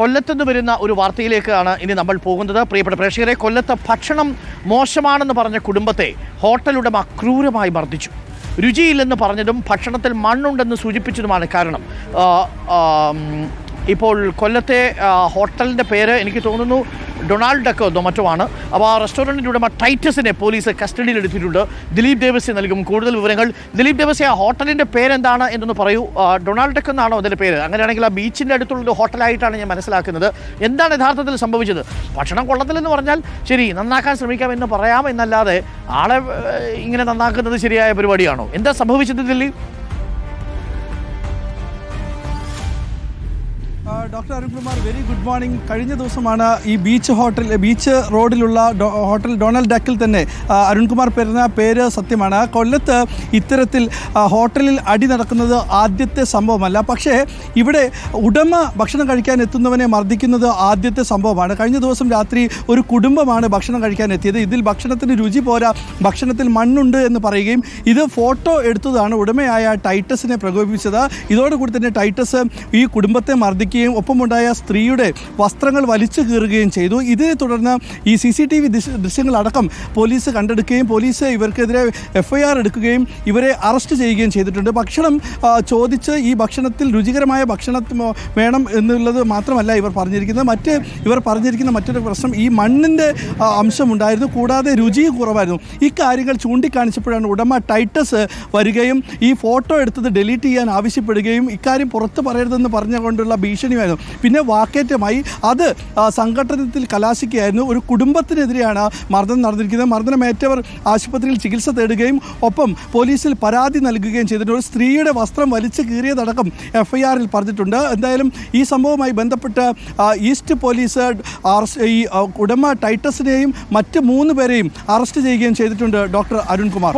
കൊല്ലത്തുനിന്ന് വരുന്ന ഒരു വാർത്തയിലേക്കാണ് ഇനി നമ്മൾ പോകുന്നത്. പ്രിയപ്പെട്ട പ്രേക്ഷകരെ, കൊല്ലത്ത് ഭക്ഷണം മോശമാണെന്ന് പറഞ്ഞ കുടുംബത്തെ ഹോട്ടലുടമ ക്രൂരമായി മർദ്ദിച്ചു. രുചിയില്ലെന്ന് പറഞ്ഞതും ഭക്ഷണത്തിൽ മണ്ണുണ്ടെന്ന് സൂചിപ്പിച്ചതുമാണ് കാരണം. ഇപ്പോൾ കൊല്ലത്തെ ഹോട്ടലിൻ്റെ പേര് എനിക്ക് തോന്നുന്നു ഡൊണാൾഡ് ഡക്കോ എന്നോ മറ്റോ ആണ്. അപ്പോൾ ആ റെസ്റ്റോറൻറ്റിൻ്റെ ഉടമ ടൈറ്റസിനെ പോലീസ് കസ്റ്റഡിയിൽ എടുത്തിട്ടുണ്ട്. ദിലീപ് ദേവസ്യ നൽകും കൂടുതൽ വിവരങ്ങൾ. ദിലീപ് ദേവസ്യ, ആ ഹോട്ടലിൻ്റെ പേരെന്താണ് എന്നൊന്ന് പറയൂ. ഡൊണാൾഡ് ഡക്ക് എന്നാണോ അതിൻ്റെ പേര്? അങ്ങനെയാണെങ്കിൽ ആ ബീച്ചിൻ്റെ അടുത്തുള്ളൊരു ഹോട്ടലായിട്ടാണ് ഞാൻ മനസ്സിലാക്കുന്നത്. എന്താണ് യഥാർത്ഥത്തിൽ സംഭവിച്ചത്? ഭക്ഷണം കൊള്ളത്തില്ലെന്ന് പറഞ്ഞാൽ ശരി, നന്നാക്കാൻ ശ്രമിക്കാം എന്ന് പറയാം എന്നല്ലാതെ ആളെ ഇങ്ങനെ നന്നാക്കുന്നത് ശരിയായ പരിപാടിയാണോ? എന്താ സംഭവിച്ചത് Dileep? Doctor Arunkumar, very good morning. കഴിഞ്ഞ ദിവസമാണ് ഈ ബീച്ച് റോഡിലുള്ള ഹോട്ടൽ ഡൊണാൾഡ് ഡക്കിൽ തന്നെ അരുൺകുമാർ പറഞ്ഞ പേര് സത്യമാണ്. കൊല്ലത്ത് ഇത്തരത്തിൽ ഹോട്ടലിൽ അടി നടക്കുന്നത് ആദ്യത്തെ സംഭവമല്ല. പക്ഷേ ഇവിടെ ഉടമ ഭക്ഷണം കഴിക്കാൻ എത്തുന്നവനെ മർദ്ദിക്കുന്നത് ആദ്യത്തെ സംഭവമാണ്. കഴിഞ്ഞ ദിവസം രാത്രി ഒരു കുടുംബമാണ് ഭക്ഷണം കഴിക്കാൻ എത്തിയത്. ഇതിൽ ഭക്ഷണത്തിന് രുചി പോരാ, ഭക്ഷണത്തിൽ മണ്ണുണ്ട് എന്ന് പറയുകയും ഇത് ഫോട്ടോ എടുത്തതാണ് ഉടമയായ ടൈറ്റസിനെ പ്രകോപിപ്പിച്ചത്. ഇതോടുകൂടി തന്നെ ടൈറ്റസ് ഈ കുടുംബത്തെ മർദ്ദിക്കുകയും ഒപ്പമുണ്ടായ സ്ത്രീയുടെ വസ്ത്രങ്ങൾ വലിച്ചു കീറുകയും ചെയ്തു. ഇതിനെ തുടർന്ന് ഈ CCTV ദൃശ്യങ്ങളടക്കം പോലീസ് കണ്ടെടുക്കുകയും പോലീസ് ഇവർക്കെതിരെ FIR എടുക്കുകയും ഇവരെ അറസ്റ്റ് ചെയ്യുകയും ചെയ്തിട്ടുണ്ട്. ഭക്ഷണം ചോദിച്ച് ഈ ഭക്ഷണത്തിൽ രുചികരമായ ഭക്ഷണം വേണം എന്നുള്ളത് മാത്രമല്ല ഇവർ പറഞ്ഞിരിക്കുന്ന മറ്റൊരു പ്രശ്നം ഈ മണ്ണിൻ്റെ അംശമുണ്ടായിരുന്നു. കൂടാതെ രുചിയും കുറവായിരുന്നു. ഇക്കാര്യങ്ങൾ ചൂണ്ടിക്കാണിച്ചപ്പോഴാണ് ഉടമ ടൈറ്റസ് വരികയും ഈ ഫോട്ടോ എടുത്തത് ഡിലീറ്റ് ചെയ്യാൻ ആവശ്യപ്പെടുകയും ഇക്കാര്യം പുറത്ത് പറയരുതെന്ന് പറഞ്ഞുകൊണ്ടുള്ള ഭീഷണിയായിരുന്നു. പിന്നെ വാക്കേറ്റമായി അത് സംഘട്ടനത്തിൽ കലാശിക്കുകയായിരുന്നു. ഒരു കുടുംബത്തിനെതിരെയാണ് മർദ്ദനം നടന്നിരിക്കുന്നത്. മർദ്ദനമേറ്റവർ ആശുപത്രിയിൽ ചികിത്സ തേടുകയും ഒപ്പം പോലീസിൽ പരാതി നൽകുകയും ചെയ്തിട്ടുണ്ട്. ഒരു സ്ത്രീയുടെ വസ്ത്രം വലിച്ചു കീറിയതടക്കം FIR-ൽ പറഞ്ഞിട്ടുണ്ട്. എന്തായാലും ഈ സംഭവവുമായി ബന്ധപ്പെട്ട് ഈസ്റ്റ് പോലീസ് ഈ ഉടമ ടൈറ്റസിനെയും മറ്റ് 3 പേരെയും അറസ്റ്റ് ചെയ്യുകയും ചെയ്തിട്ടുണ്ട്. ഡോക്ടർ അരുൺകുമാർ.